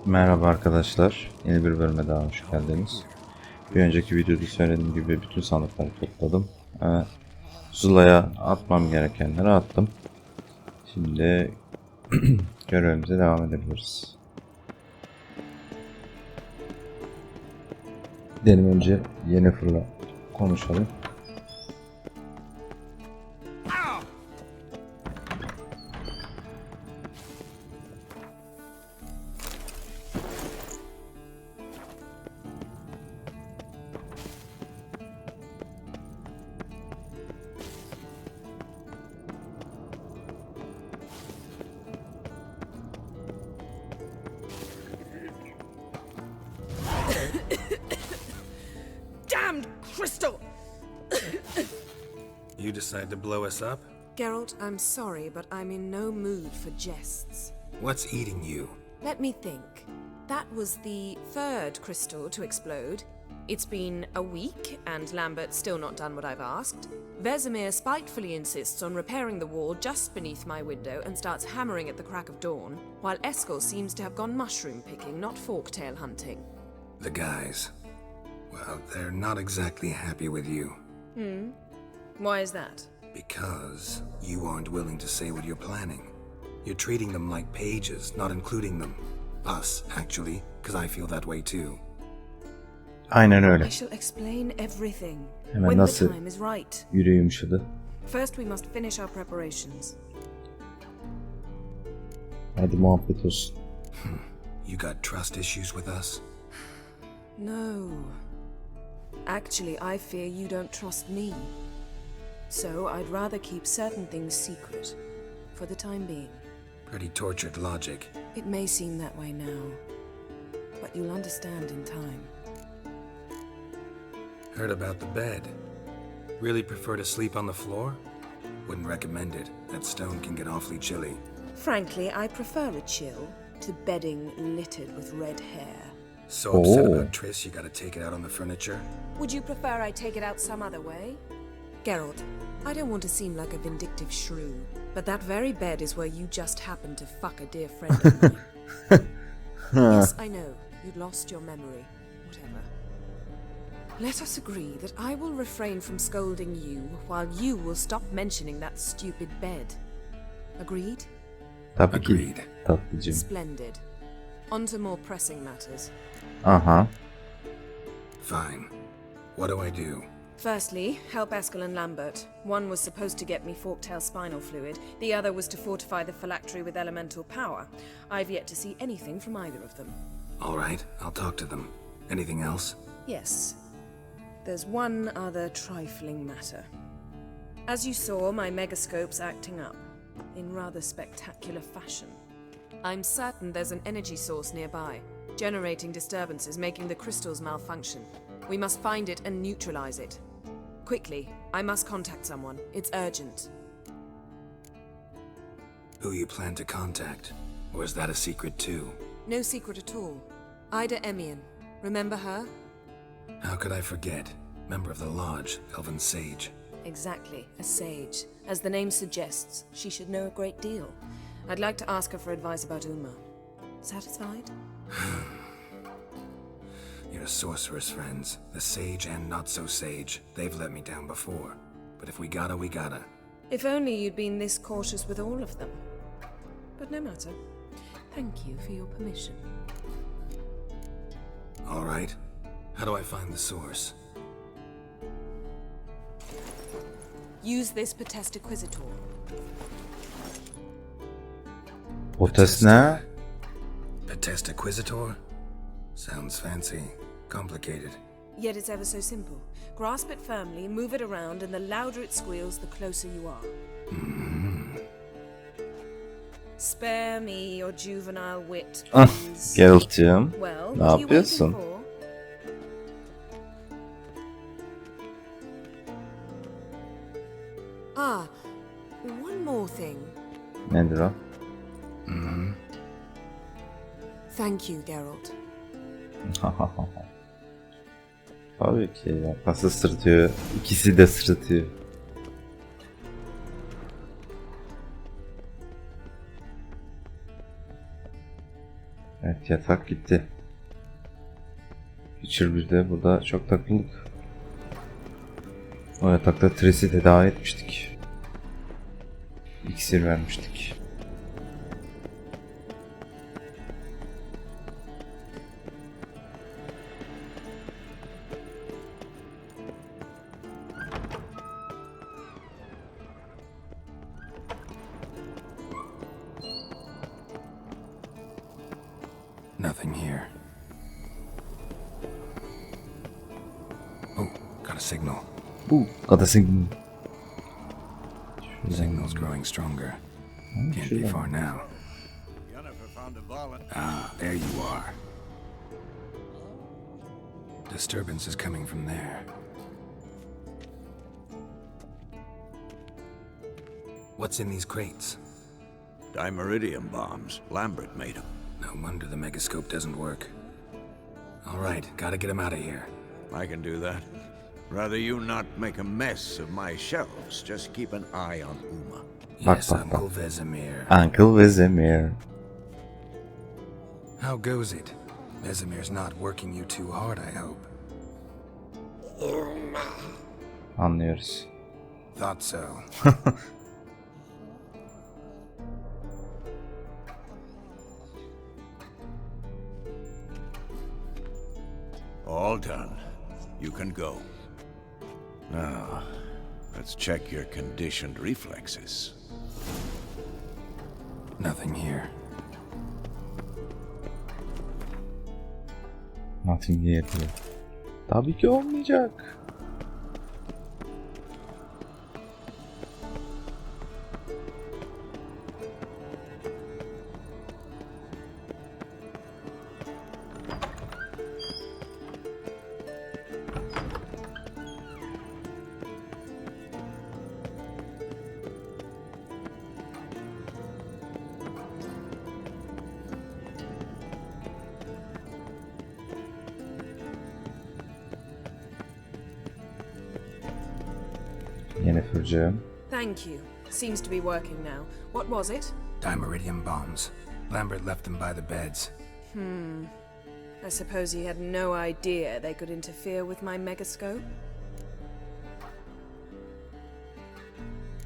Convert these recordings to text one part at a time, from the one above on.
Merhaba arkadaşlar, yeni bir bölüme daha hoş geldiniz. Bir önceki videoda söylediğim gibi bütün sandıkları topladım. Zula'ya atmam gerekenleri attım. Şimdi görevimize devam edebiliriz. Gidelim önce Yeni fırla konuşalım. Damned crystal! You decide to blow us up? Geralt, I'm sorry, but I'm in no mood for jests. What's eating you? Let me think. That was the third crystal to explode. It's been a week, and Lambert's still not done what I've asked. Vesemir spitefully insists on repairing the wall just beneath my window and starts hammering at the crack of dawn, while Eskel seems to have gone mushroom picking, not forktail hunting. The guys. Well, they're not exactly happy with you. Why is that? Because you aren't willing to say what you're planning. You're treating them like pages, not including them. Us, actually, because I feel that way too. Aynen öyle. I shall explain everything Hemen when the nasıl time is right. yüreği yumuşadı. First, we must finish our preparations. Hadi muhabbet olsun. You got trust issues with us? No. Actually, I fear you don't trust me. So I'd rather keep certain things secret, for the time being. Pretty tortured logic. It may seem that way now, but you'll understand in time. Heard about the bed. Really prefer to sleep on the floor? Wouldn't recommend it. That stone can get awfully chilly. Frankly, I prefer a chill to bedding littered with red hair. So upset Oh. about Triss, you gotta take it out on the furniture? Would you prefer I take it out some other way? Geralt, I don't want to seem like a vindictive shrew, but that very bed is where you just happened to fuck a dear friend of mine. Yes, I know, you'd lost your memory. Whatever. Let us agree that I will refrain from scolding you, while you will stop mentioning that stupid bed. Agreed? Tabii ki Agreed. tatlıcığım. Splendid. On to more pressing matters. Aha. Fine. What do I do? Firstly, help Eskel and Lambert. One was supposed to get me forktail spinal fluid, the other was to fortify the phylactery with elemental power. I've yet to see anything from either of them. All right, I'll talk to them. Anything else? Yes. There's one other trifling matter. As you saw, my megascope's acting up, in rather spectacular fashion. I'm certain there's an energy source nearby, generating disturbances, making the crystals malfunction. We must find it and neutralize it. Quickly, I must contact someone. It's urgent. Who you plan to contact? Or is that a secret too? No secret at all. Ida Emian. Remember her? How could I forget? Member of the Lodge, Elven Sage. Exactly, a sage. As the name suggests, she should know a great deal. I'd like to ask her for advice about Uma. Satisfied? Your sorceress friends, the sage and not so sage, they've let me down before. But if we gotta, we gotta. If only you'd been this cautious with all of them. But no matter. Thank you for your permission. All right. How do I find the source? Use this Potestaquizator. Potes ne? Potestaquizator? Sounds fancy. Complicated. Yet it's ever so simple. Grasp it firmly, move it around, and the louder it squeals, the closer you are. Spare me your juvenile wit, please. Geralt'cığım. Well, Ne what are you yapıyorsun? waiting for? Ah, one more thing. Nedir o? Thank you, Geralt. Tabii ki ya. Nasıl sırıtıyor? İkisi de sırıtıyor. Evet, yatak gitti. Witcher 1'de burada çok takıldık. O yatakta Tracy'i tedavi etmiştik. İksir vermiştik. Nothing here. Oh, got a signal. Adasın. Signal's growing stronger. Can't be far now. Ah, there you are. Disturbance is coming from there. What's in these crates? Dimeridium bombs. Lambert made them. No wonder the megascope doesn't work. All right, gotta get him out of here. I can do that. Rather you not make a mess of my shelves. Just keep an eye on Uma. Yes, bak, Uncle Vesemir. Uncle Vesemir. How goes it? Vesemir's not working you too hard, I hope. Anlıyoruz. Thought so. All done. You can go. Now, let's check your conditioned reflexes. Nothing here. Nothing here diyor. Tabii ki olmayacak. Yeni fırçam. Thank you. Seems to be working now. What was it? Dimeridium bombs. Lambert left them by the beds. I suppose he had no idea they could interfere with my megascope.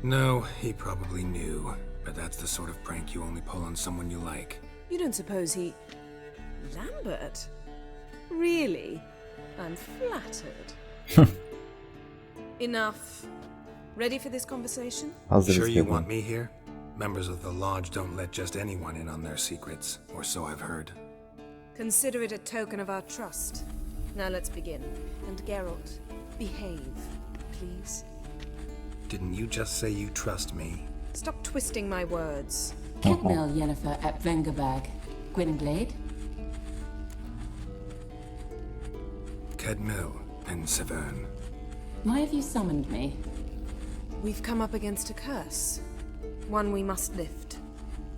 No, he probably knew. But that's the sort of prank you only pull on someone you like. You don't suppose he... Lambert? Really? I'm flattered. Enough. Ready for this conversation? Hazırız Sure you dedim. want me here? Members of the Lodge don't let just anyone in on their secrets, or so I've heard. Consider it a token of our trust. Now let's begin. And Geralt, behave, please. Didn't you just say you trust me? Stop twisting my words. Kedmel Yennefer at Vengerberg. Gwynblade? Kedmil and Severn. Why have you summoned me? We've come up against a curse. One we must lift.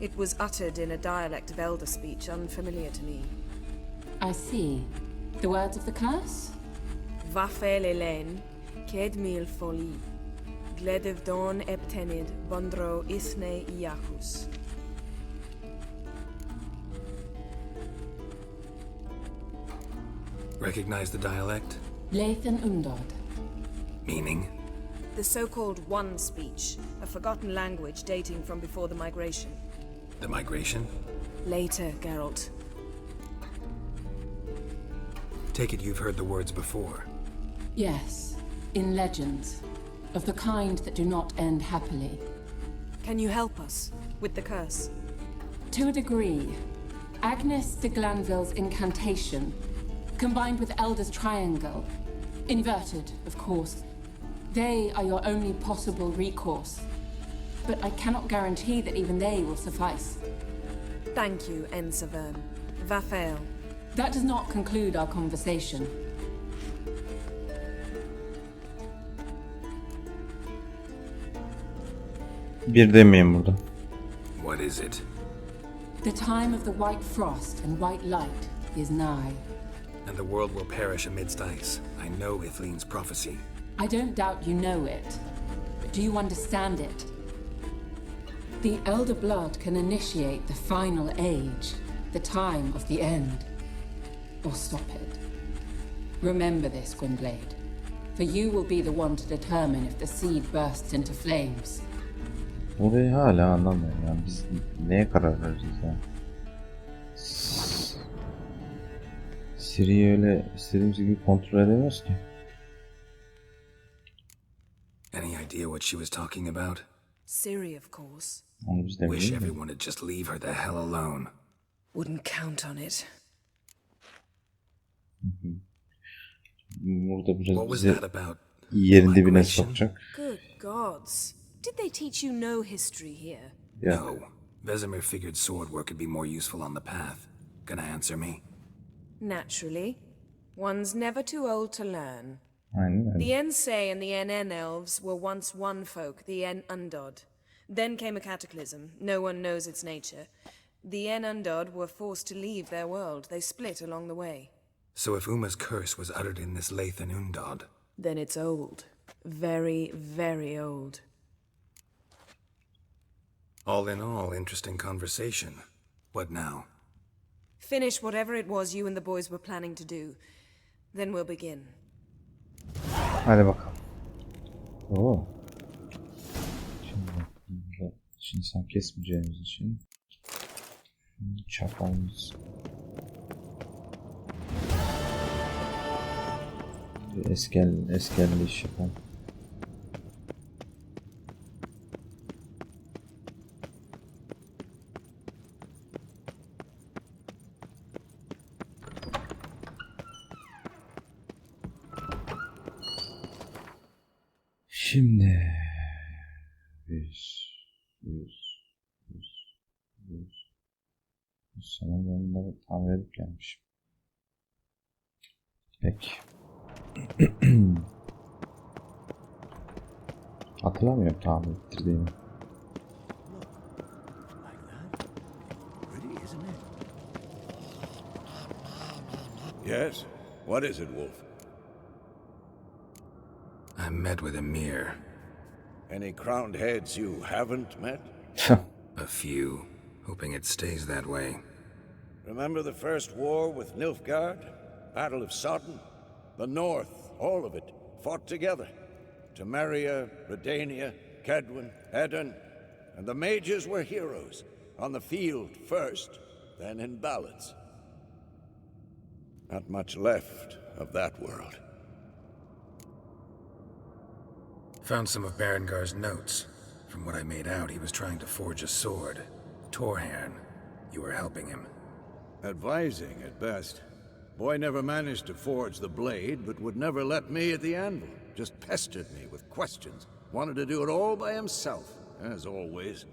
It was uttered in a dialect of elder speech unfamiliar to me. I see. The words of the curse? Vafel Elen, ked mil foli. Gledev don eptenid, bondro isne iacus. Recognize the dialect? Lathan Undod. Meaning? The so-called One speech, a forgotten language dating from before the migration. The migration? Later, Geralt. Take it you've heard the words before. Yes, in legends. Of the kind that do not end happily. Can you help us with the curse? To a degree. Agnes de Glanville's incantation, combined with Elder's triangle, inverted, of course. They are your only possible recourse. But I cannot guarantee that even they will suffice. Thank you, Severn. Vafel. That does not conclude our conversation. Bir demeyin burada. What is it? The time of the white frost and white light is nigh. And the world will perish amidst ice. I know Ithleen's prophecy. I don't doubt you know it, but do you understand it? The Elder Blood can initiate the final age, the time of the end. Or stop it. Remember this, Gwynblade. For you will be the one to determine if the seed bursts into flames. Orayı hala anlamıyorum yani biz neye karar vereceğiz yani. Siri'yi öyle istediğimiz gibi kontrol edemiyoruz ki. Any idea what she was talking about? Siri, of course. Onu biz de Wish biliyoruz. everyone would just leave her the hell alone. Wouldn't count on it. Burada biraz What was bizi that about? yerin dibine Migration? sokacak. Good gods. Did they teach you no history here? Ya No. Vesemir figured sword work would be more useful on the path. Gonna answer me? Naturally. One's never too old to learn. aynen öyle. The Ensay and the NN elves were once one folk, the En Undod. Then came a cataclysm. No one knows its nature. The En Undod were forced to leave their world. They split along the way. So if Uma's curse was uttered in this Lathan Undod, Then it's old. Very, very old. all in all, interesting conversation. What now? Finish whatever it was you and the boys were planning to do. Then we'll begin. Hadi bakalım. Oo. Şimdi burada insan kesmeyeceğimiz için çapamız eskelli iş yapalım. Şimdi sanırım onları tamir edip gelmişim. Peki. Hatırlamıyorum tamir ettirdiğimi. Yes? What is it, Wolf? I met with Emir. Any crowned heads you haven't met? A few. Hoping it stays that way. Remember the first war with Nilfgaard? Battle of Sodden? The North, all of it, fought together. Temeria, Redania, Kedwin, Edirn, and the mages were heroes. On the field first, then in ballads. Not much left of that world. Found some of Berengar's notes. From what I made out, he was trying to forge a sword. Torhan, you were helping him. Advising at best. Boy never managed to forge the blade, but would never let me at the anvil. Just pestered me with questions. Wanted to do it all by himself, as always.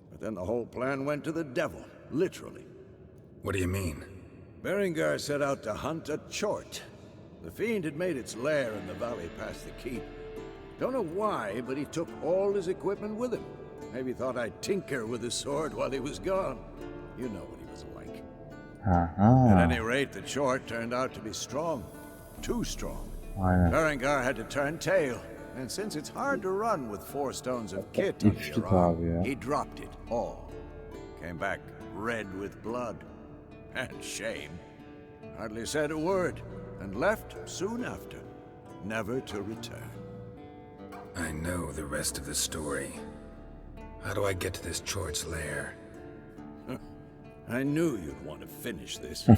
But then the whole plan went to the devil, literally. What do you mean? Berengar set out to hunt a chort. The fiend had made its lair in the valley past the keep. Don't know why, but he took all his equipment with him. Maybe thought I'd tinker with his sword while he was gone. You know what he was like. At any rate, the chort turned out to be strong. Too strong. Aynen. Berengar had to turn tail. And since it's hard to run with 4 stones of kit under Üçlü your tabi ya. arm, he dropped it all. Came back red with blood. And shame. Hardly said a word. And left soon after. Never to return. I know the rest of the story. How do I get to this Chort's lair? I knew you'd want to finish this.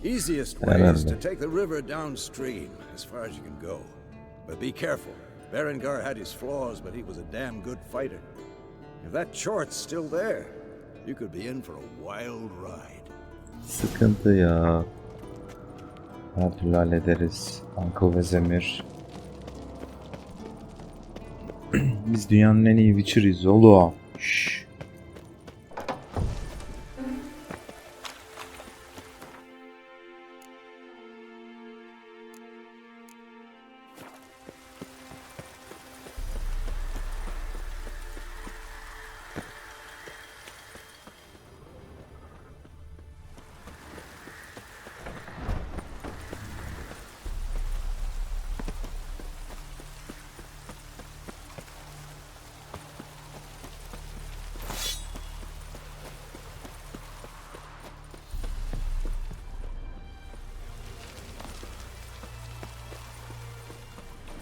Easiest way is to take the river downstream, as far as you can go. But be careful. Berengar had his flaws, but he was a damn good fighter. If that Chort's still there, you could be in for a wild ride. Sıkıntı ya. Her türlü hallederiz. Uncle ve Zemir. Biz dünyanın en iyi Witcher'ıyız oğlum. Şşş.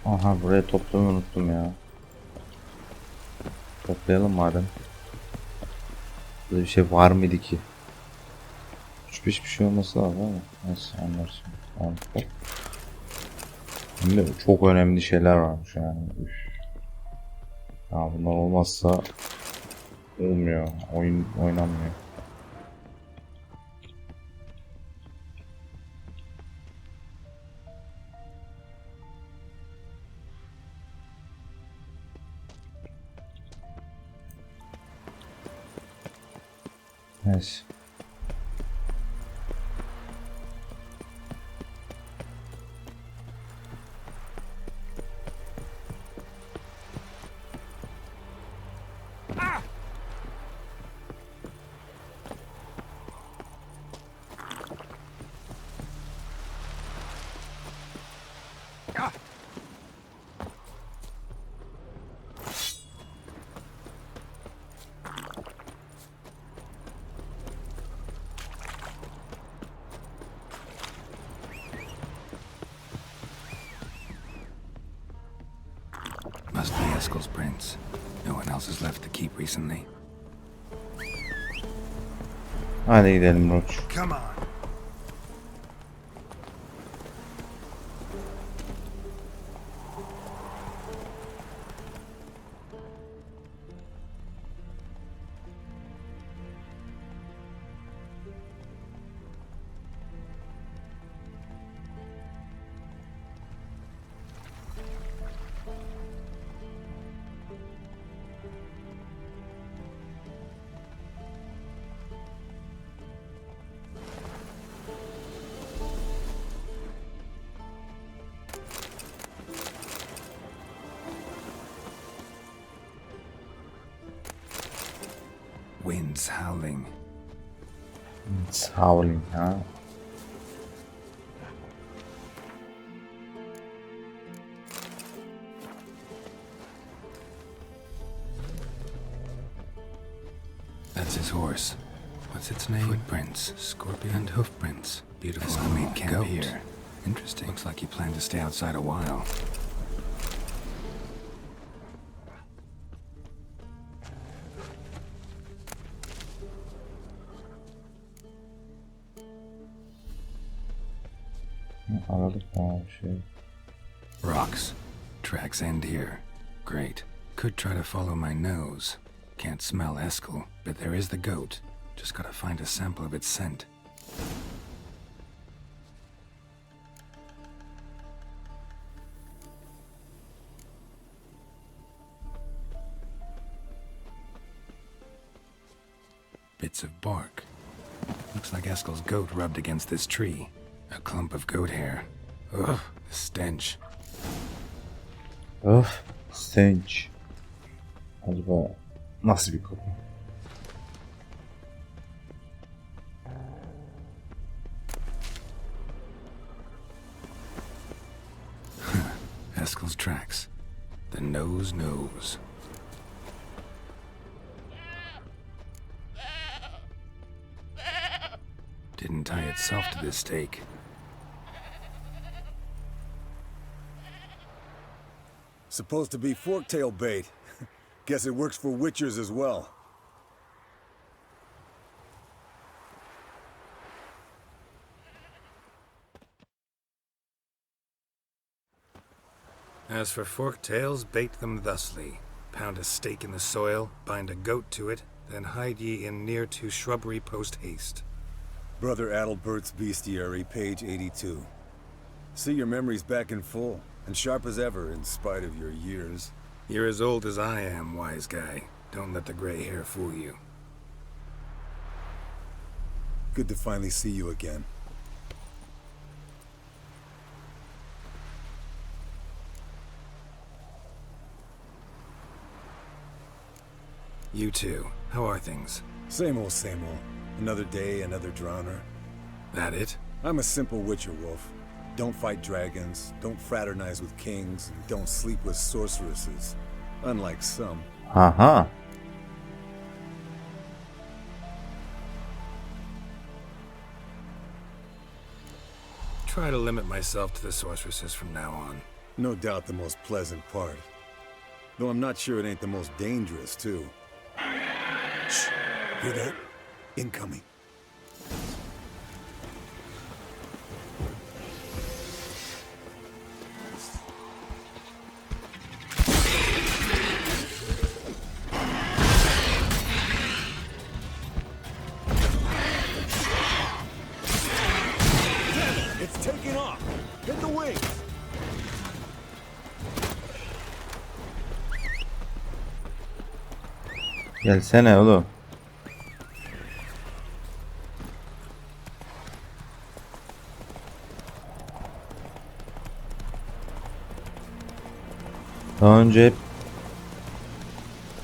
Aha, buraya toplamayı unuttum ya. Toplayalım madem. Burada bir şey var mıydı ki? Hiçbir şey olması lazım ama. Neyse, anlarsın. Anladım. Şimdi çok önemli şeyler varmış yani. Üf. Ya bunlar olmazsa olmuyor. Oyun oynanmıyor. Neyse. Must be Eskel's prints. No one else has left the keep recently. Hadi gidelim Roach. Come on. Winds howling. It's howling, ha? That's his horse. What's its name? Footprints, scorpion, and hoofprints. Beautiful homemade camp here. Interesting. Looks like he planned to stay outside a while. Aradık daha bir şey. Rocks. Tracks end here. Great. Could try to follow my nose. Can't smell Eskel, but there is the goat. Just gotta find a sample of its scent. Bits of bark. Looks like Eskel's goat rubbed against this tree. A clump of goat hair. Ugh, the stench. Öf, stench. Acaba nasıl bir koku? Eskel's tracks. The nose knows. Didn't tie itself to this stake. Supposed to be forktail bait. Guess it works for witchers as well. As for forktails, bait them thusly. Pound a stake in the soil, bind a goat to it, then hide ye in near to shrubbery post haste. Brother Adalbert's Bestiary, page 82. See your memories back in full, and sharp as ever in spite of your years. You're as old as I am, wise guy. Don't let the gray hair fool you. Good to finally see you again. You too. How are things? Same old, same old. Another day, another drowner. That it? I'm a simple witcher, Wolf. Don't fight dragons, don't fraternize with kings, and don't sleep with sorceresses. Unlike some. Aha. Try to limit myself to the sorceresses from now on. No doubt the most pleasant part. Though I'm not sure it ain't the most dangerous, too. Shh. Hear that? Incoming. It's taking off. Hit the wings. Gelsene oğlum. Daha önce hep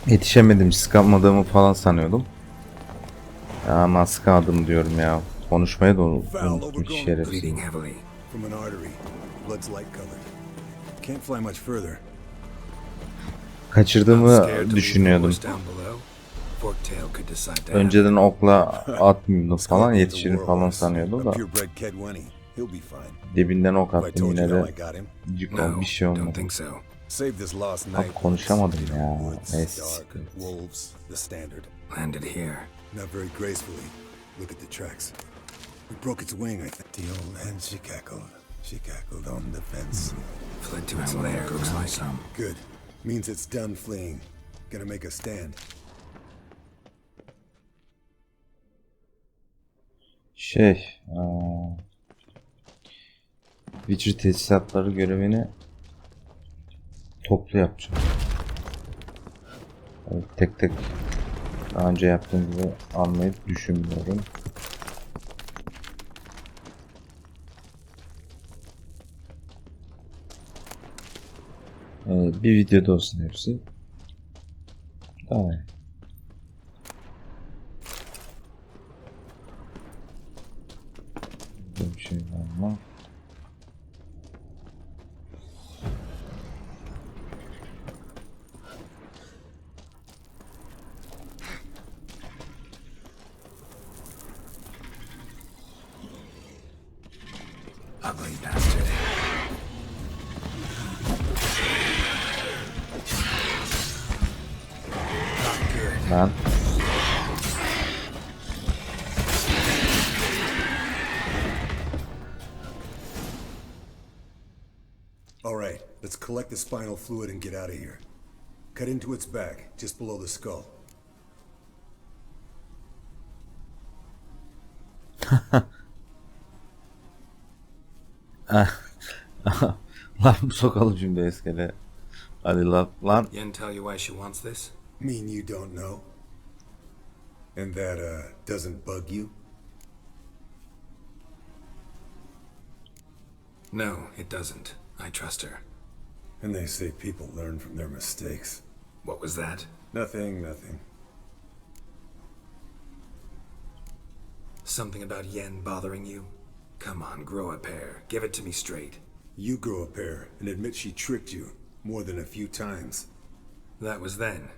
yetişemedim, sıkamadığımı falan sanıyordum. Ya ama sıkamadım diyorum ya. Konuşmayı da unuttum şerefsiz. Bleeding heavily. From an artery. Blood's light colored. Can't fly much further. Kaçırdığımı düşünüyordum. Önceden okla atmıyordum falan, yetişirim falan sanıyordum da. Dibinden ok attım, yine de bir şey olmadı. Bak konuşamadım ya. Neyse. Landed here. Not very gracefully. Look at the tracks. We broke its wing, I think. The old hen, she cackled. She cackled on the fence. Fled to its lair, looks like some. Good. Means it's done fleeing. Gonna make a stand. Witcher tesisatları görevini toplu yapacağım. Evet, tek tek daha önce yaptığım gibi almayı düşünmüyorum. Bir videoda olsun hepsi. Daha iyi. Bir şey var mı? Ugly bastard. Lan. All right, let's collect the spinal fluid and get out of here. Cut into its back, just below the skull. Lan sokalım şimdi eskele. Hadi lan. Yen tell you why she wants this? Mean you don't know? And that, doesn't bug you? No, it doesn't. I trust her. And they say people learn from their mistakes. What was that? Nothing, nothing. Something about Yen bothering you? Come on, grow a pair. Give it to me straight. You grow a pair and admit she tricked you more than a few times. That was then.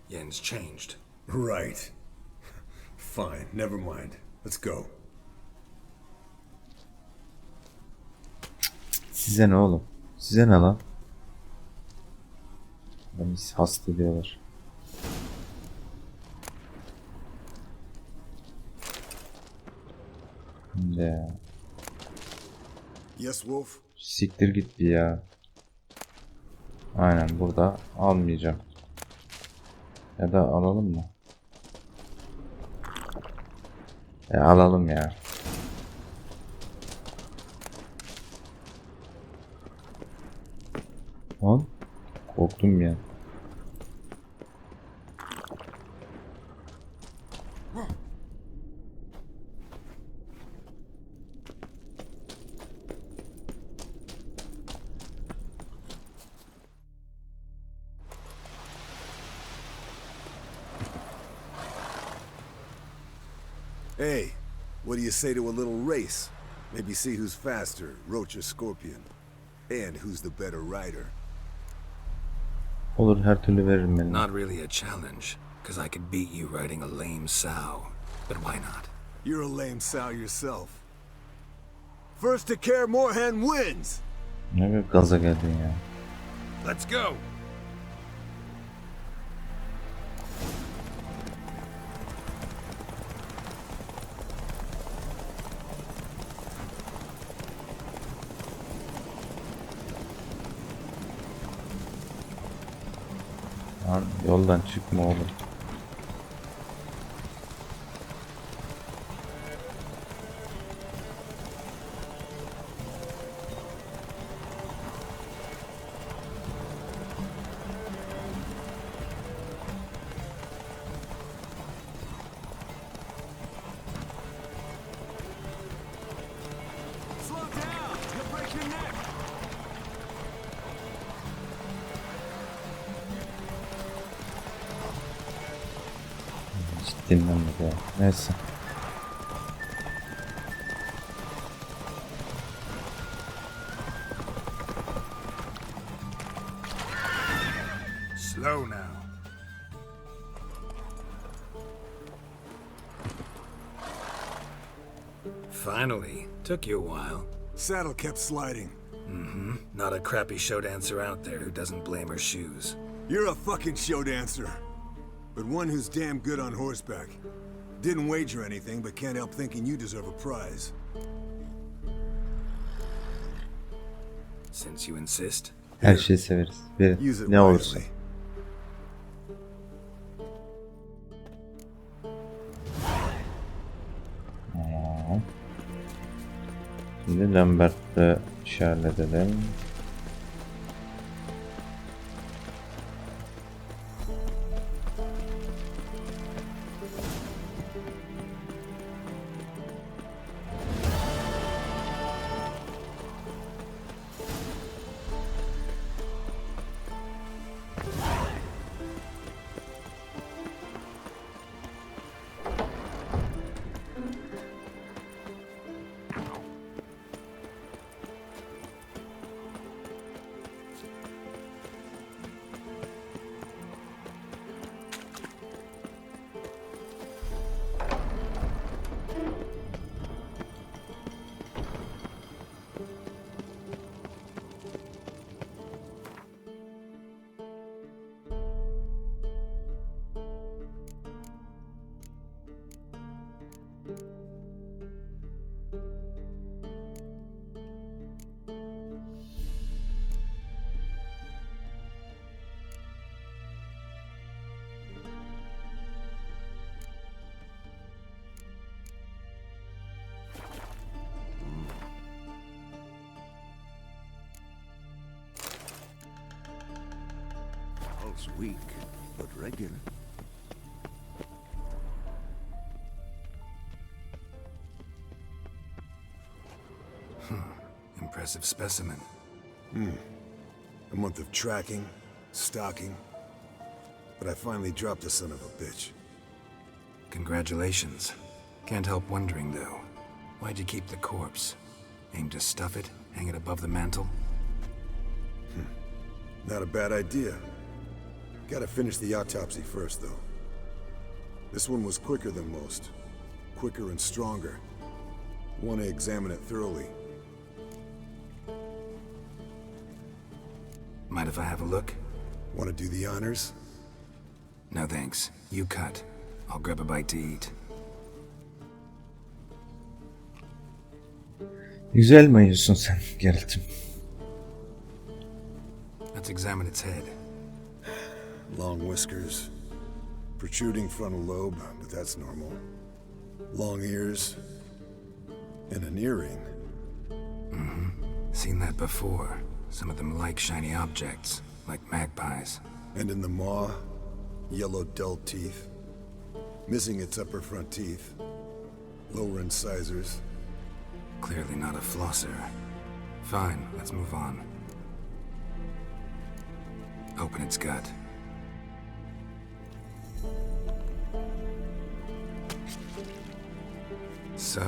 Yen's changed. Right. Fine, never mind. Let's go. Size ne oğlum? Size ne lan? Beni hasta ediyorlar. Ya. Yes, Wolf. Siktir git bir ya. Aynen burada almayacağım. Ya da alalım mı? Alalım ya. Lan korktum ya. Hey, what do you say to a little race? Maybe see who's faster, Roach or Scorpion. And who's the better rider. Olur, her türlü veririm ben. Not really a challenge, because I could beat you riding a lame sow. But why not? You're a lame sow yourself. First to care Moorhen wins! Ne bir gaza geldin ya. Let's go. Lan yoldan çıkma oğlum. Slow down. You'll break your neck. Hiç dinlenmedi ya. Neyse. Slow now. Finally. Took you a while. Saddle kept sliding. Not a crappy show dancer out there who doesn't blame her shoes. You're a fucking show dancer. But one who's damn good on horseback. Didn't wager anything, but can't help thinking you deserve a prize. Since you insist. Her şeyi severiz. Bir Use it ne olursa. wisely. Şimdi Lambert'le işaretleyelim. Pulse weak, but regular. Impressive specimen. A month of tracking, stalking. But I finally dropped the son of a bitch. Congratulations. Can't help wondering, though. Why'd you keep the corpse? Aim to stuff it? Hang it above the mantle? Not a bad idea. Gotta finish the autopsy first, though. This one was quicker than most. Quicker and stronger. Want to examine it thoroughly. Mind if I have a look? Want to do the honors? No thanks. You cut. I'll grab a bite to eat. Güzel mi yiyorsun sen Geralt'ım? Let's examine its head. Long whiskers. Protruding frontal lobe, but that's normal. Long ears. And an earring. Seen that before. Some of them like shiny objects, like magpies. And in the maw, yellow dull teeth. Missing its upper front teeth. Lower incisors. Clearly not a flosser. Fine, let's move on. Open its gut. So,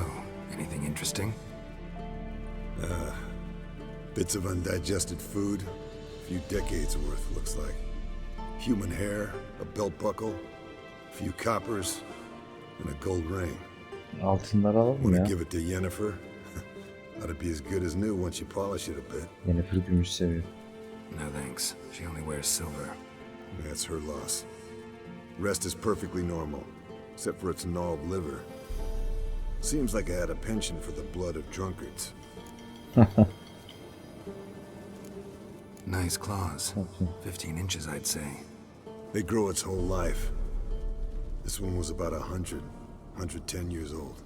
anything interesting? Bits of undigested food. A few decades worth, looks like. Human hair, a belt buckle, a few coppers, and a gold ring. Altınları alalım Want ya. to give it to Yennefer? Ought to be as good as new once you polish it a bit. Yennefer gümüş seviyor. No thanks. She only wears silver. That's her loss. Rest is perfectly normal, except for its gnawed liver. Seems like I had a penchant for the blood of drunkards. Nice claws. 15 inches, I'd say. They grow its whole life. This one was about 110 years old.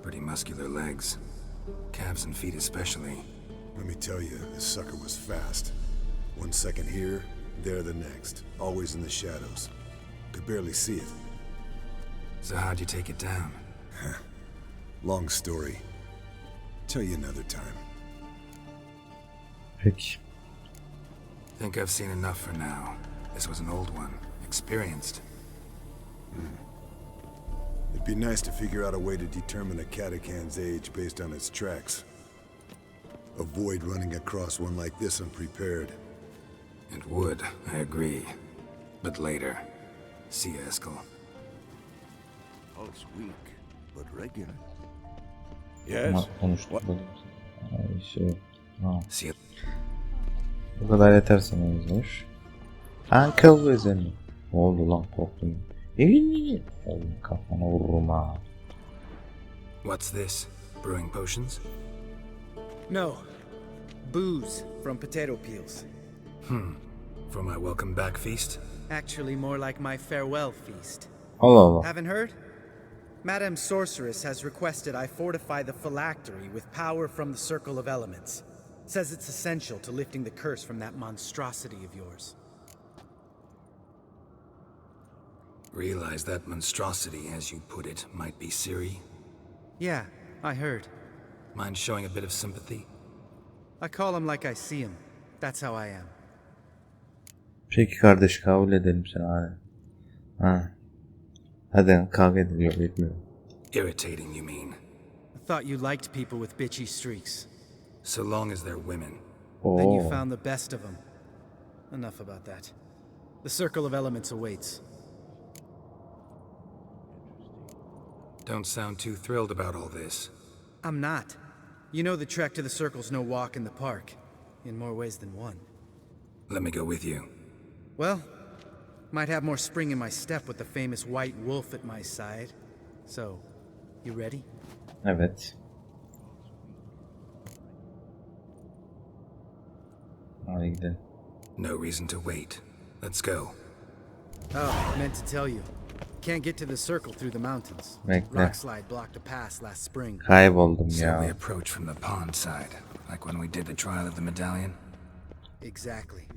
Pretty muscular legs. Calves and feet especially. Let me tell you, this sucker was fast. 1 second here, there the next. Always in the shadows. Could barely see it. So how'd you take it down? Long story. Tell you another time. Peki. Think I've seen enough for now. This was an old one. Experienced. It'd be nice to figure out a way to determine a catacan's age based on its tracks. Avoid running across one like this unprepared. It would, I agree. But later. See you, Eskel. Pulse weak, but regular. Ama Yes. konuştuk. Ay şey. Ha. See you. Bu kadar yeter sana yazmış. Uncle Vezemi. Ne oldu lan, korktum. Oğlum kafana vururum ha. What's this? Brewing potions? No. Booze from potato peels. For my welcome back feast? Actually, more like my farewell feast. Allah Allah. Haven't heard? Madame Sorceress has requested I fortify the phylactery with power from the Circle of Elements. Says it's essential to lifting the curse from that monstrosity of yours. Realize that monstrosity, as you put it, might be Ciri? Yeah, I heard. Mind showing a bit of sympathy? I call him like I see him. That's how I am. Peki kardeş, kabul edelim seni hadi. Ha. Hadi kavga ediliyor, bilmiyorum. Irritating, you mean? I thought you liked people with bitchy streaks. So long as they're women. Then you Oo. found the best of them. Enough about that. The Circle of Elements awaits. Don't sound too thrilled about all this. I'm not. You know the trek to the Circle's no walk in the park. In more ways than one. Let me go with you. Well, might have more spring in my step with the famous white wolf at my side. So, you ready? Evet. Hadi gidelim. No reason to wait. Let's go. Oh, I meant to tell you. Can't get to the Circle through the mountains. Bekle. Rockslide blocked a pass last spring. Kayboldum So we ya. approach from the pond side, like when we did the trial of the medallion. Exactly.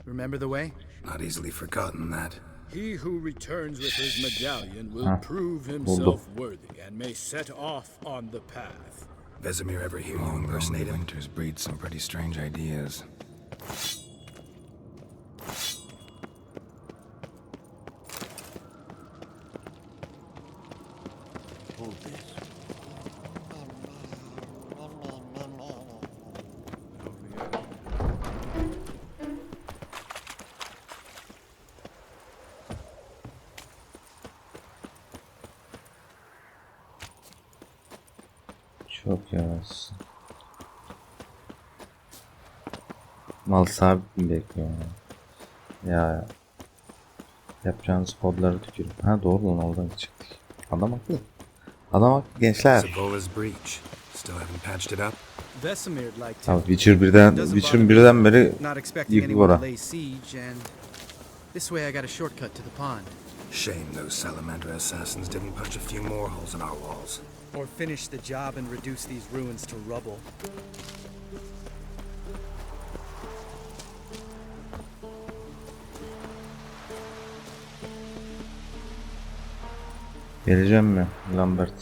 Remember the way? Not easily forgotten that. He who returns with his medallion will prove himself worthy and may set off on the path. Vesemir ever hear you impersonate him? Winters breed some pretty strange ideas. Hold this. Çok yavaş. Mal sabit mi bekliyor ya? Yapacağınız kodları tükürün. Ha doğru lan, oradan çıktık. Adam haklı. Adam haklı gençler. Sabola's breach. Still haven't patched it up? Vesemir'd like to. Tamam, Witcher'ın birden beri Not expecting yıkık anyone ora. to lay siege, and this way I got a shortcut to the pond. Shame those salamander assassins didn't punch a few more holes in our walls. Or finish the job and reduce these ruins to rubble. Geleceğim mi Lambert?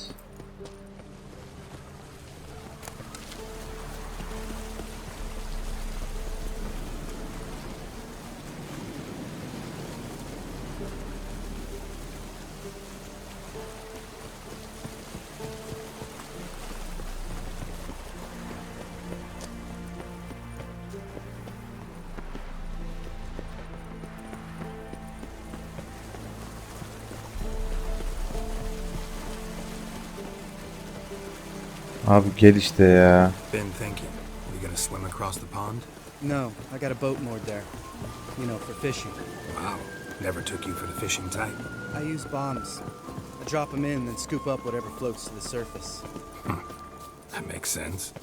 Abi gel işte ya. Been thinking. Are you gonna swim across the pond? No, I got a boat moored there. You know, for fishing. Wow. Never took you for the fishing type. I use bombs. I drop them in, then scoop up whatever floats to the surface. That makes sense.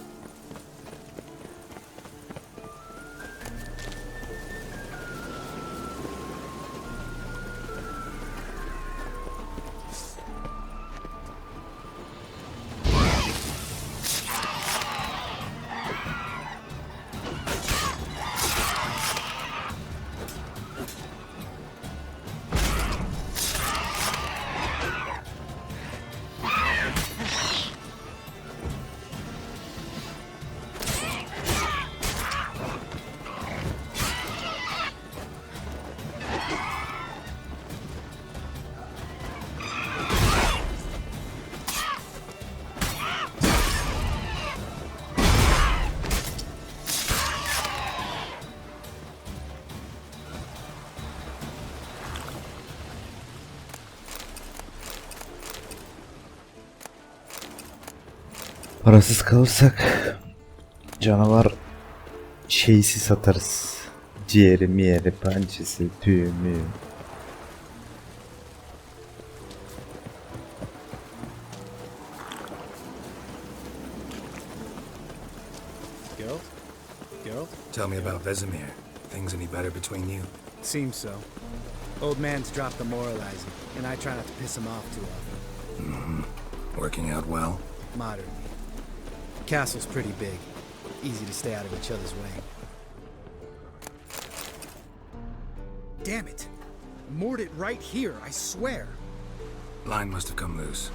Parasız kalırsak canavar şeysi satarız. Ciğeri, miğeri, pençesi, tüyü, müyü. Geralt? Geralt? Tell me about Vesemir. Things any better between you? Seems so. Old man's dropped the moralizing, and I try not to piss him off too often. Working out well? Moderately. Castle's pretty big. Easy to stay out of each other's way. Damn it! Moored it right here, I swear. Line must have come loose.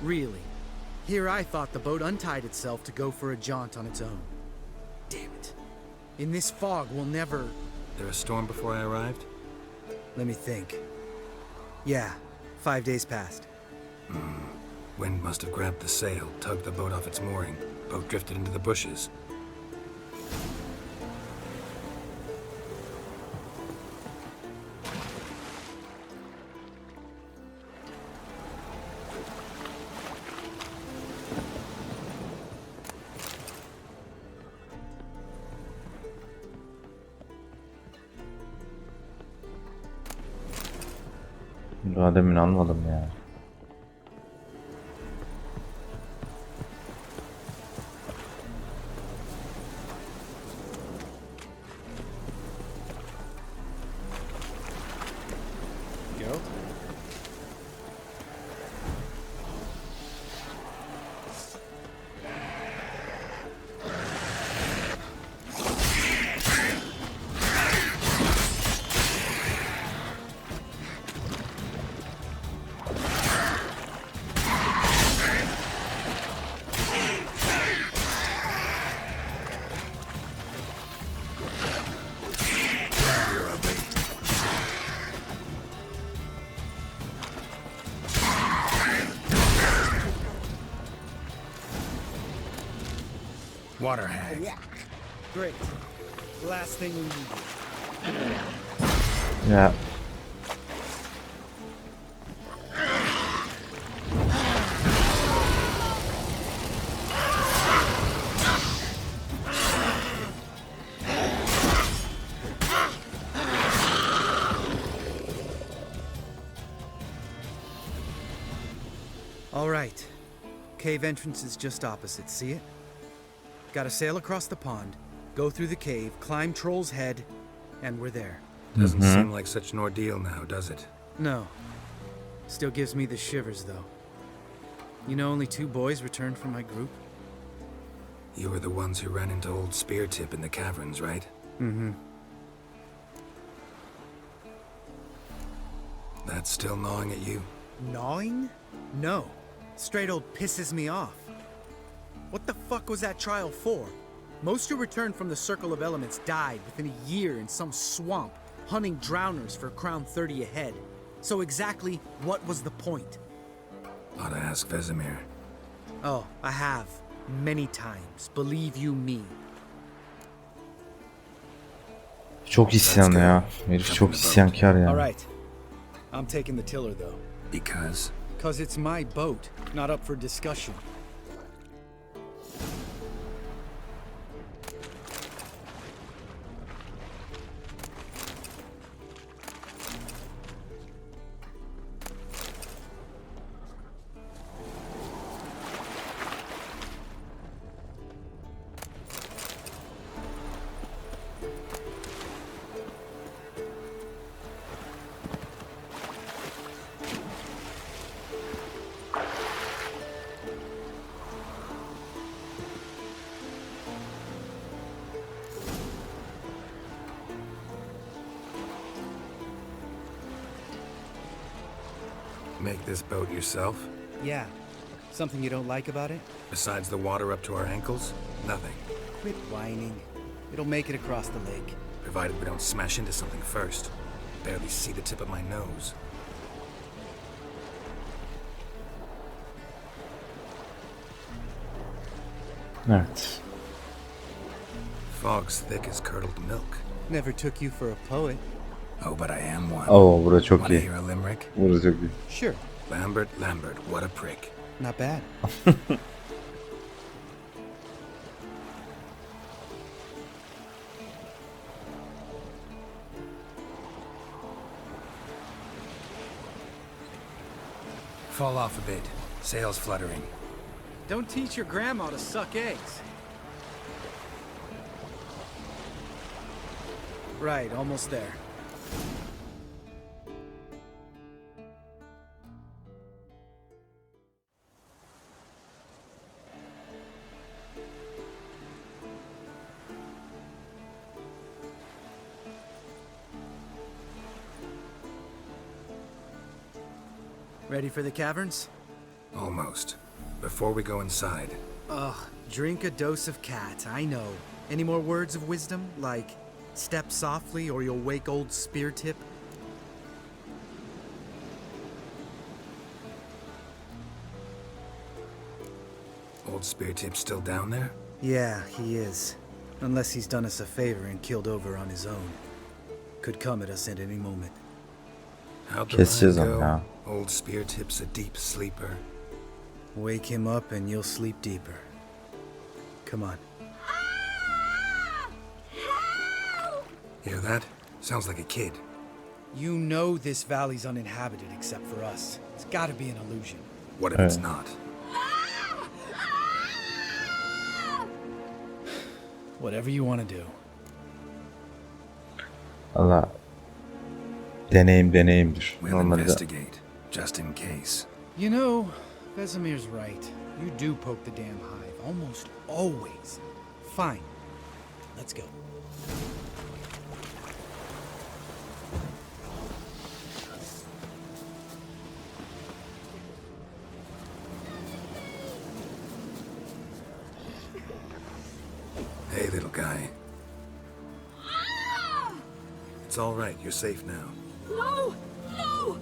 Really? Here I thought the boat untied itself to go for a jaunt on its own. Damn it. In this fog, we'll never... There a storm before I arrived? Let me think. Yeah, 5 days passed. Wind must have grabbed the sail, tugged the boat off its mooring. Boat drifted into the bushes. Daha demin anladım ya. Geralt? Water hag. Great. Last thing we need. Ya. All right. Cave entrance is just opposite, see it? Gotta sail across the pond, go through the cave, climb Troll's Head, and we're there. Doesn't seem like such an ordeal now, does it? No. Still gives me the shivers, though. You know only 2 boys returned from my group? You were the ones who ran into old Spear Tip in the caverns, right? Mm-hmm. That's still gnawing at you? Gnawing? No. Straight old pisses me off. What the fuck was that trial for? Most who returned from the Circle of Elements died within a year in some swamp, hunting drowners for Crown 30 a head. So exactly what was the point? Ought to ask Vesemir. Oh, I have. Many times. Believe you me. Çok isyan ya. Herif çok isyankar ya. Alright. I'm taking the tiller though. Because? Cause it's my boat, not up for discussion. Make this boat yourself? Yeah. Something you don't like about it? Besides the water up to our ankles? Nothing. Quit whining. It'll make it across the lake. Provided we don't smash into something first. Barely see the tip of my nose. Evet. Fog's thick as curdled milk. Never took you for a poet. Oh, but I am one. Oo, bura çok Wanna iyi. hear a limerick? Bura çok iyi. Sure. Lambert, Lambert, what a prick. Not bad. Fall off a bit. Sails fluttering. Don't teach your grandma to suck eggs. Right, almost there. Ready for the caverns? Almost. Before we go inside, Ugh, drink a dose of cat, I know. Any more words of wisdom, like step softly or you'll wake old spear tip? old spear tip still down there? Yeah, he is. Unless he's done us a favor and killed over on his own. Could come at us at any moment. How'd the Keseceğiz line ama go? ya. Old spear tip's a deep sleeper. Wake him up and you'll sleep deeper. Come on. Hear that? Sounds like a kid. You know this valley's uninhabited except for us. It's gotta be an illusion. What if it's not? Whatever you want to do. Valla deneyim deneyimdir. We'll Normalde investigate, just in case. You know, Vesemir's right. You do poke the damn hive, almost always. Fine. Let's go. Hey, little guy. It's all right. You're safe now. No! No!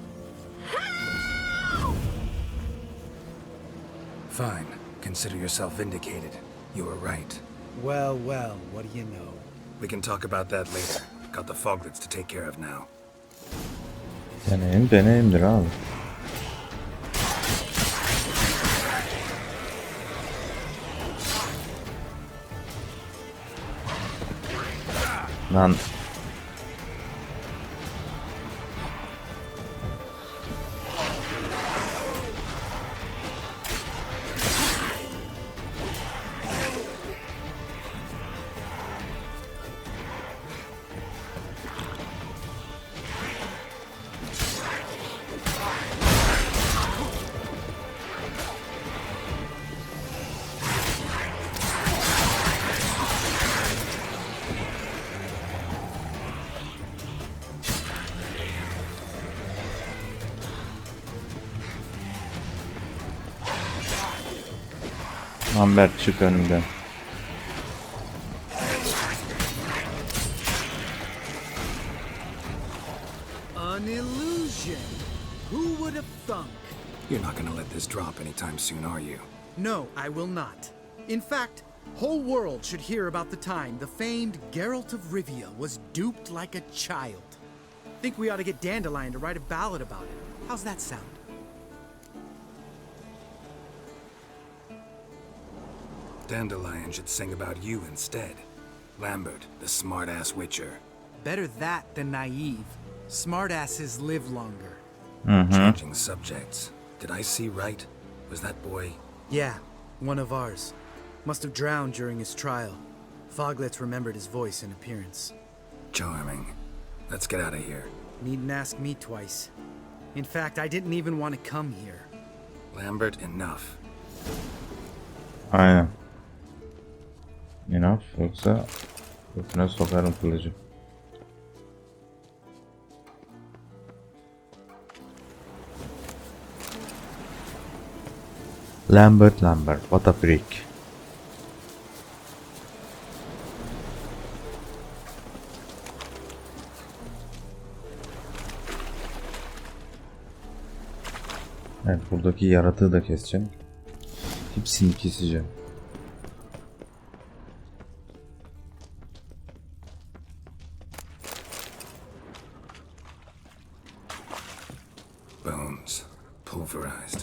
Fine. Consider yourself vindicated. You were right. Well, well, what do you know? We can talk about that later. Got the foglets to take care of now. deneyim deneyimdir abi. Lan Amber çık önümden. An illusion. Who would have thunk? You're not gonna let this drop anytime soon, are you? No, I will not. In fact, whole world should hear about the time the famed Geralt of Rivia was duped like a child. Think we ought to get Dandelion to write a ballad about it. How's that sound? Dandelion should sing about you instead. Lambert, the smart-ass witcher. Better that than naive. Smartasses live longer. Changing subjects. Did I see right? Was that boy... Yeah, one of ours. Must have drowned during his trial. Foglets remembered his voice and appearance. Charming. Let's get out of here. Needn't ask me twice. In fact, I didn't even want to come here. Lambert, enough. Aynen. Enough yoksa götüne sokarım kılıcı. Lambert, what a freak. Evet, buradaki yaratığı da keseceğim. Hepsini keseceğim. Bones. Pulverized.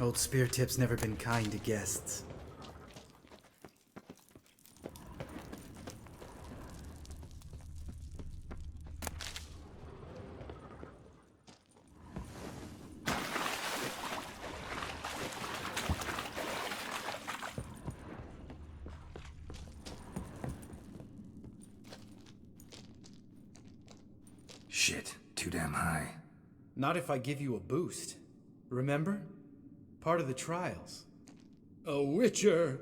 Old spear tip's never been kind to guests. Shit. Too damn high. Not if I give you a boost. Remember? Part of the trials. A witcher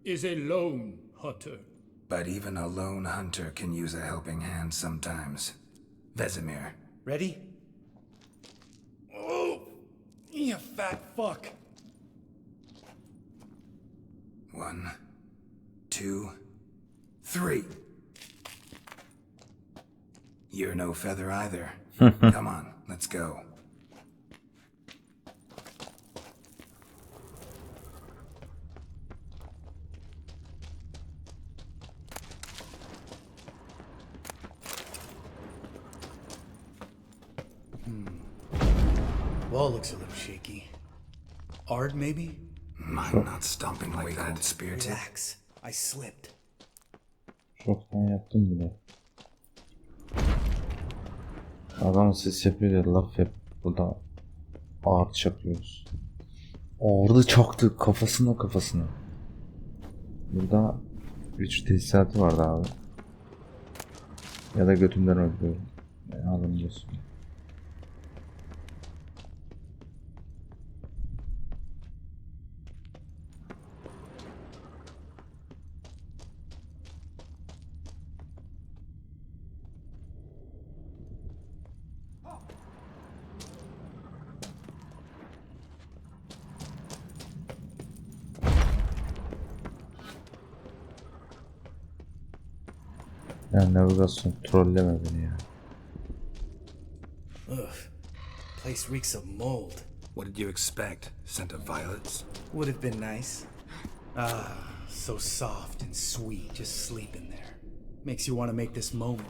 is a lone hunter. But even a lone hunter can use a helping hand sometimes. Vesemir. Ready? Oh! You fat fuck! 1, 2, 3. You're no feather either. Come on, let's go. Wall looks a little shaky. Ard, maybe? Mine not stomping like that, spear tip. Relax. I slipped. Çoktan yaptım bile. Adam ses yapıyor ya, laf yap. Burada ağır çakıyoruz. Ağırdı çaktı kafasına. Burada 3 tesisatı vardı abi. Ya da götümden öldürüyorum. Yani alınıyorsun. Ya navigasyon trolleme beni ya. Ugh. Place reeks of mold. What did you expect? Scent of violets? Would have been nice. Ah, so soft and sweet, just sleeping there. Makes you want to make this moment.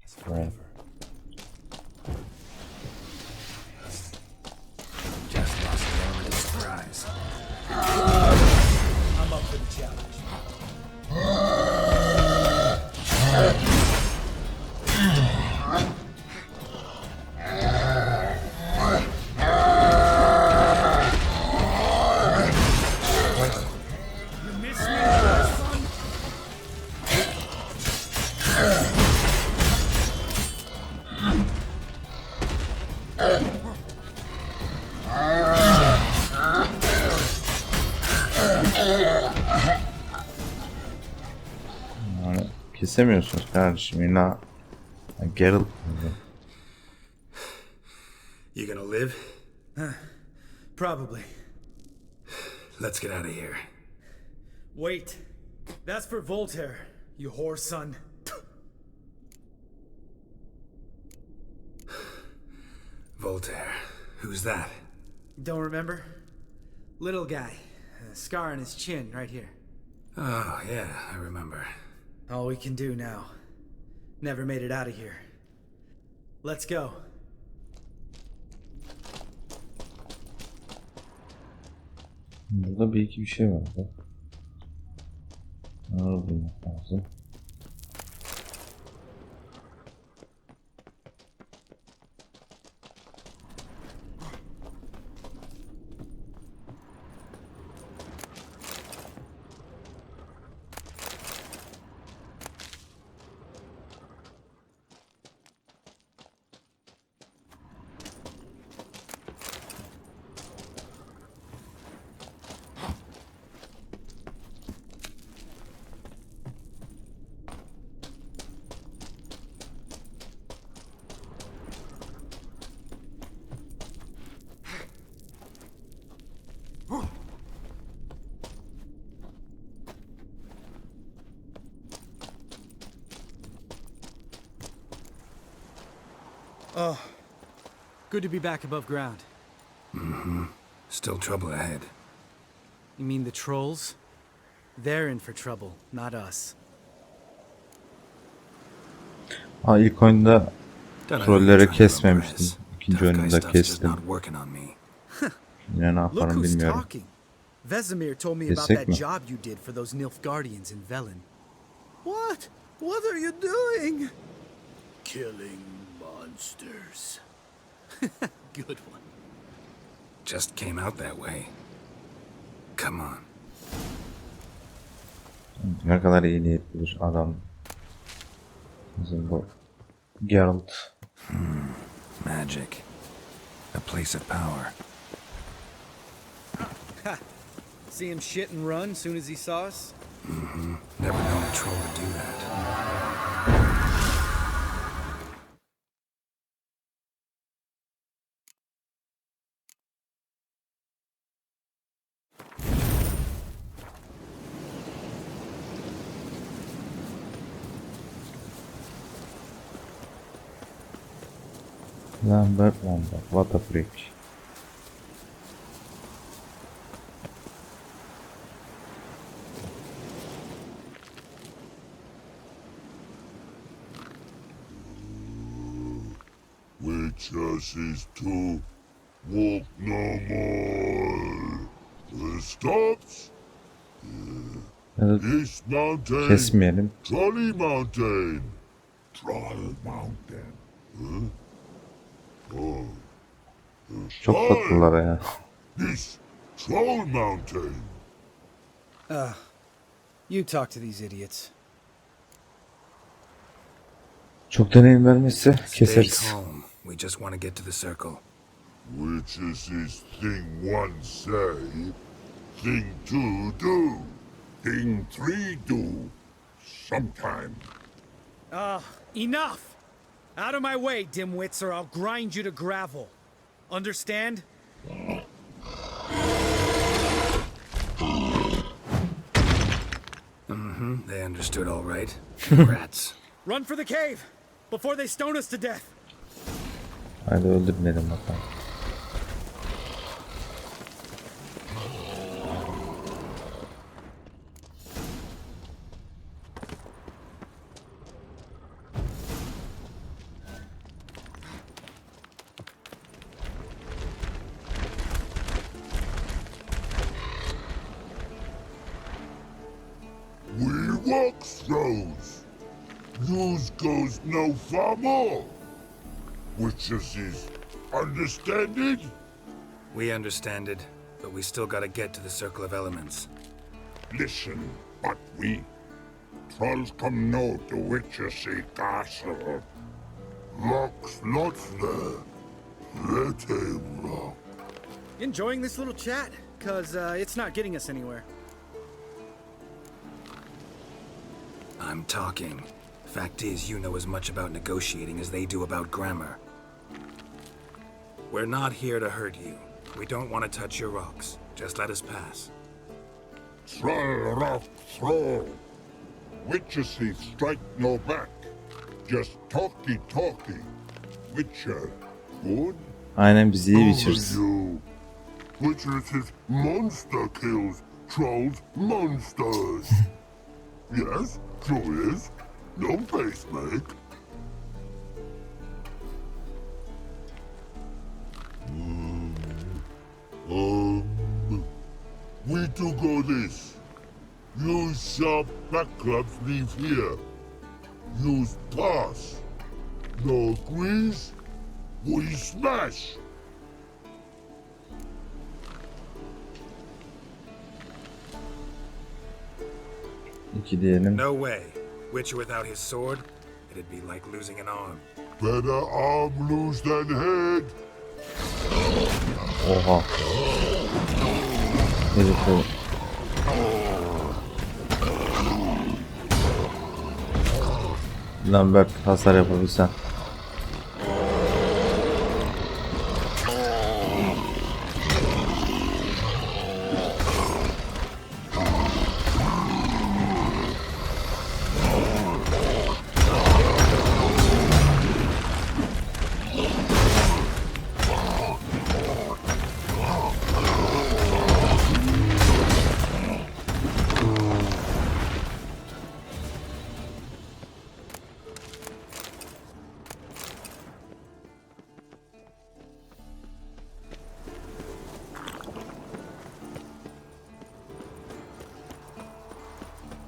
It's forever. Just lost the element of surprise. I'm up for the challenge. Yani kesemiyorsunuz kardeşim. Yine Geralt. You gonna live? Probably. Let's get out of here. Wait. That's for Voltaire, you whore son. Voltaire. Who's that? Don't remember? Little guy. A scar on his chin right here. Oh, yeah, I remember. All we can do now. Never made it out of here. Let's go. Burada bir iki bir şey vardı. Onları bulmak lazım. Oh, good to be back above ground. Still trouble ahead. You mean the trolls? They're in for trouble, not us. Ha, ilk oyunda Don't know who trolleri you're trying to kesmemiştim. impress. İkinci Tough guy oyunda stuff's just kestim. not working on me. Yine ne Look yaparım who's bilmiyorum. talking. Vesemir told me about Destek that mi? job you did for those Nilf Guardians in Velen. What? What are you doing? Killing monsters. Good one. Just came out that way. Come on. Ne kadar iyi niyetli bir adam. Bizim bu Geralt. Magic. A place of power. See him shit and run soon as he saw us? Never known a troll to do that. Lambert, what a freak. Witches is to walk no more. The stops. This mountain. Kesmeyelim. Trolley Mountain. Troll Mountain. Çok tatlılar ya. This Troll Mountain. You talk to these idiots. Çok deneyim vermezse Stay keseriz. calm. We just want to get to the circle. Witches is thing one say, thing two do, thing three do, sometime. Enough! Out of my way, dimwits, or I'll grind you to gravel. Understand? They understood all right. Rats. Run for the cave! Before they stone us to death! Haydi öldürmeyelim bakalım. We walk throws. News goes no far more. Witches is understand it? We understand it, but we still gotta get to the circle of elements. Listen, but we trolls come know the witches see castle. Rocks lots there. Let him rock. Enjoying this little chat? Cause it's not getting us anywhere. I'm talking. Fact is, you know as much about negotiating as they do about grammar. We're not here to hurt you. We don't want to touch your rocks. Just let us pass. Troll rock throw. Witches see strike no back. Just talky. Witcher, good? Aynen bizi iyi Over biçeriz. you. Witches is monster kills. Trolls monsters. Yes, true is. No face make. We do go this. Use sharp backups leave here. Use pass. No agrees. We smash. İki diyelim. No way. Witcher without his sword? It'd be like losing an arm. Better arm loose than head. Oha. Herif o. Lambert hasar yapabilsen.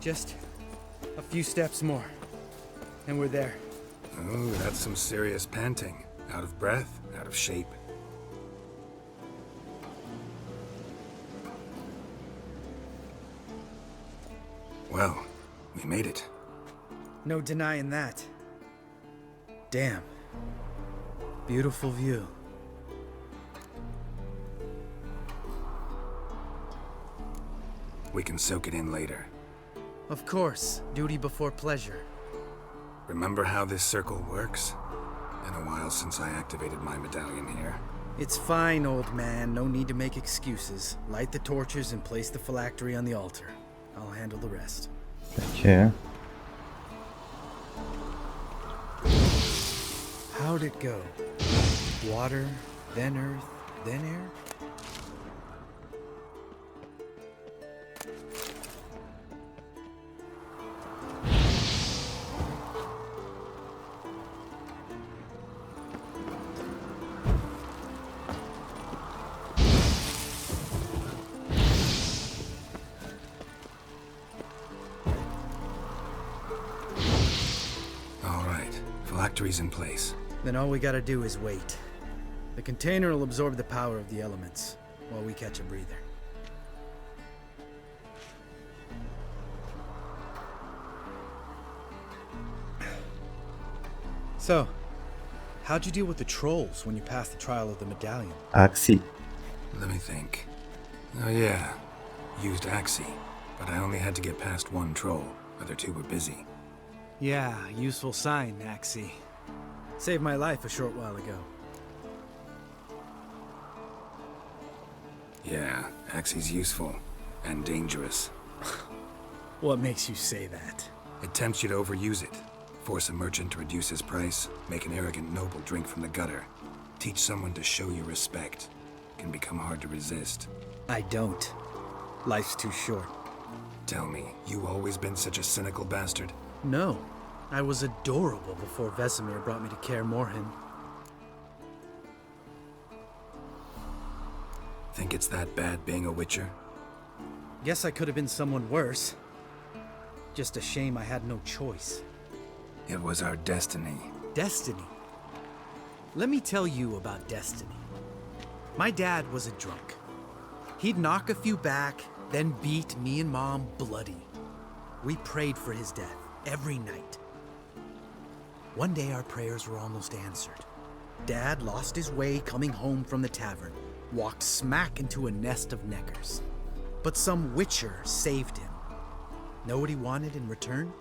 Just a few steps more, and we're there. Oh, that's some serious panting. Out of breath, out of shape. Well, we made it. No denying that. Damn. Beautiful view. We can soak it in later. Of course, duty before pleasure. Remember how this circle works? Been a while since I activated my medallion here. It's fine, old man. No need to make excuses. Light the torches and place the phylactery on the altar. I'll handle the rest. Peki. How'd it go? Water, then earth, then air? All right, phylactery's in place. Then all we gotta do is wait. The container will absorb the power of the elements, while we catch a breather. So, how'd you deal with the trolls when you passed the trial of the medallion? Aksi. Let me think. Oh yeah, used Axie, but I only had to get past one troll. Other two were busy. Yeah, useful sign, Axie. Saved my life a short while ago. Yeah, Axie's useful. And dangerous. What makes you say that? It tempts you to overuse it. Force a merchant to reduce his price. Make an arrogant noble drink from the gutter. Teach someone to show you respect. Can become hard to resist. I don't. Life's too short. Tell me, you always been such a cynical bastard? No. I was adorable before Vesemir brought me to Kaer Morhen. Think it's that bad being a witcher? Guess I could have been someone worse. Just a shame I had no choice. It was our destiny. Destiny? Let me tell you about destiny. My dad was a drunk. He'd knock a few back, then beat me and Mom bloody. We prayed for his death every night. One day our prayers were almost answered. Dad lost his way coming home from the tavern, walked smack into a nest of neckers. But some witcher saved him. Know what he wanted in return?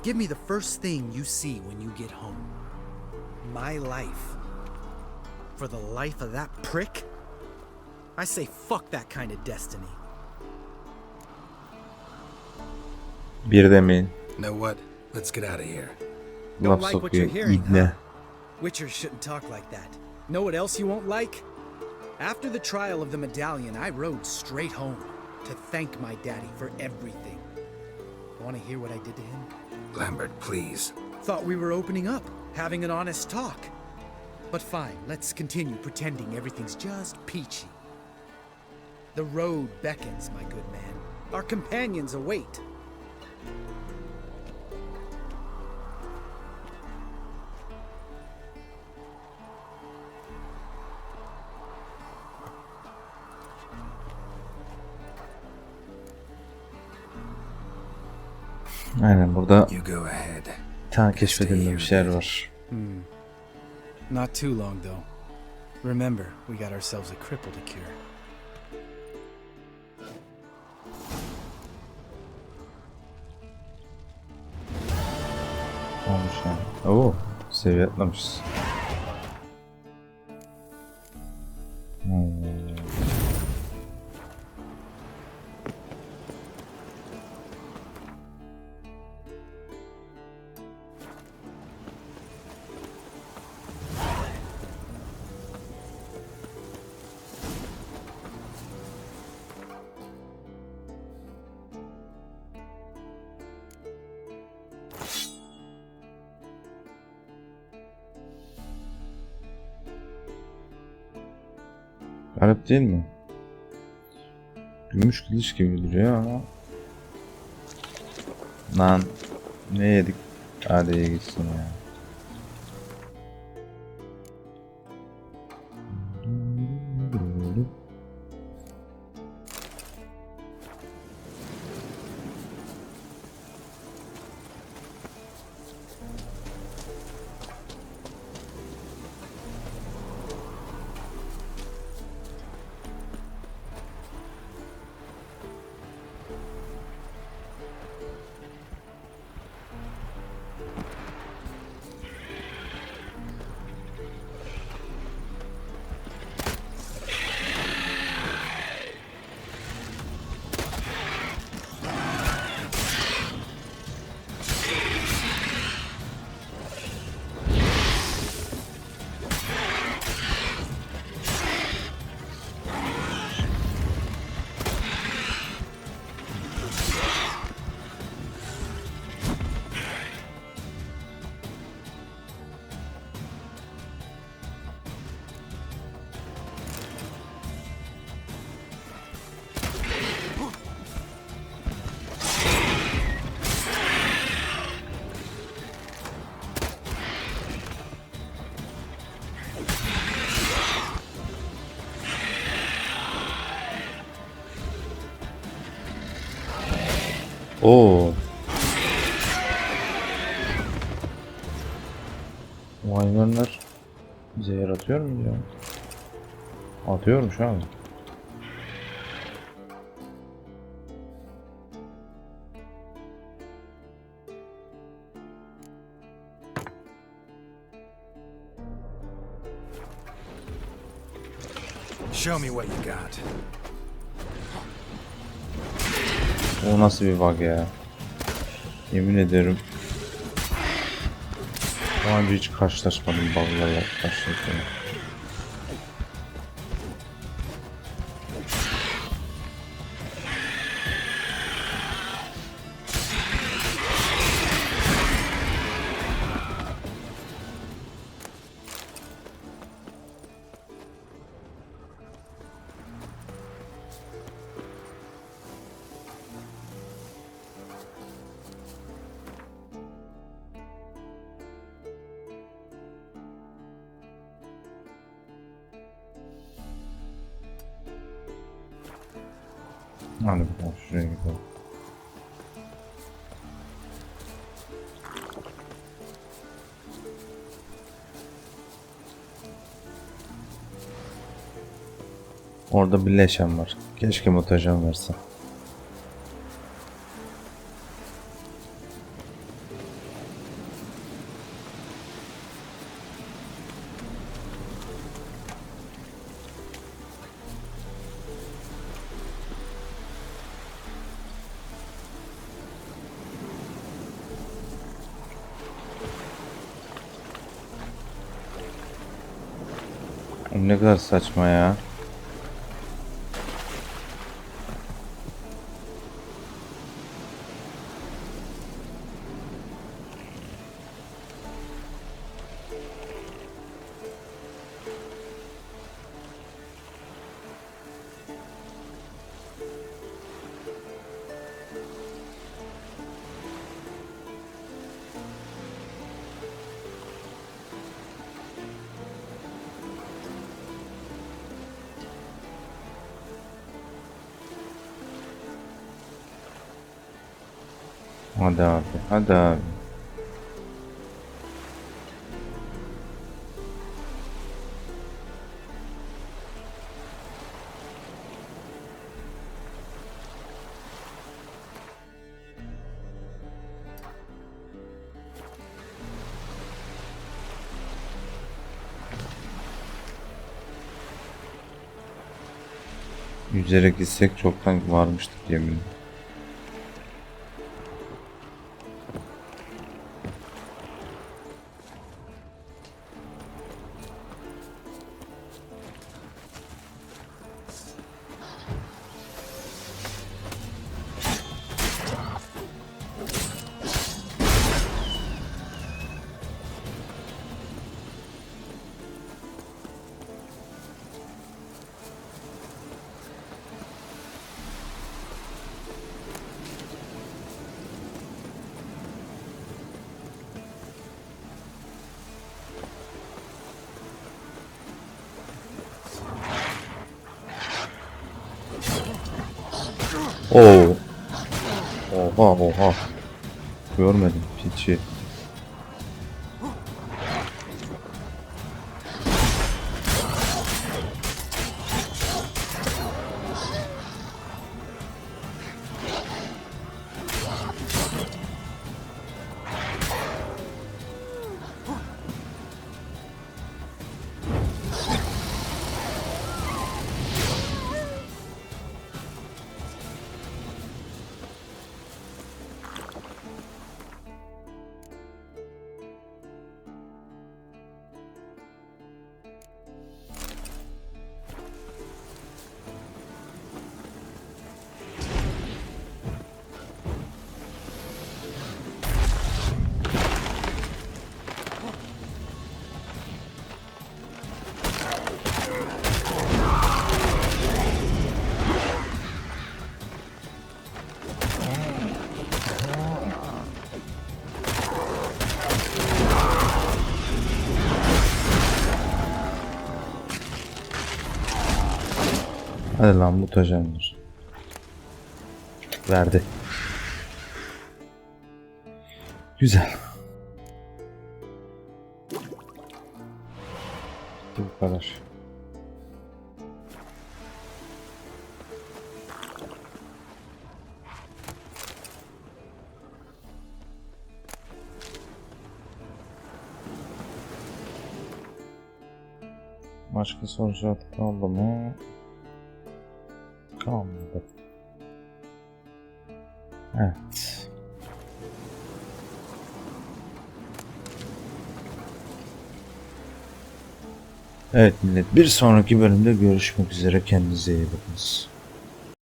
Give me the first thing you see when you get home. My life. For the life of that prick? I say fuck that kind of destiny. Bir de mi? Know what? Let's get out of here. Don't Laf like what you're sokuyor. hearing, İbne. huh? Witchers shouldn't talk like that. Know what else you won't like? After the trial of the medallion, I rode straight home to thank my daddy for everything. Want to hear what I did to him? Lambert, please. Thought we were opening up, having an honest talk. But fine, let's continue pretending everything's just peachy. The road beckons, my good man. Our companions await. Aynen burada You go ahead. bir tane keşfedilmemiş yer var. Not too long, though. Remember, we got ourselves a cripple to cure. Olmuş yani. Oo, seviye atlamışız. Garip değil mi? Gümüş kılıç gibi duruyor ama. Lan ne yedik? Hadi iyi gitsin ya. Oo. Maymunlar bize yaratıyor mu ya? Atıyormuş abi. Show me what you got. O nasıl bir bug ya? Yemin ederim. Daha önce hiç karşılaşmadım bug'larla karşılaşmadım. Hadi bakalım şuraya gidelim. Orada bir leşen var. Keşke mutajan verse. Ne kadar saçma ya. Hadi abi, hadi abi. Yüzerek gitsek çoktan varmıştık yemin. Oo. Oha oha. Görmedim piçi. Hadi lan mutajendir. Verdi. Güzel. Bu kadar. Başka soru kaldı mı? Kalmadı. Evet. Evet millet, bir sonraki bölümde görüşmek üzere, kendinize iyi bakınız.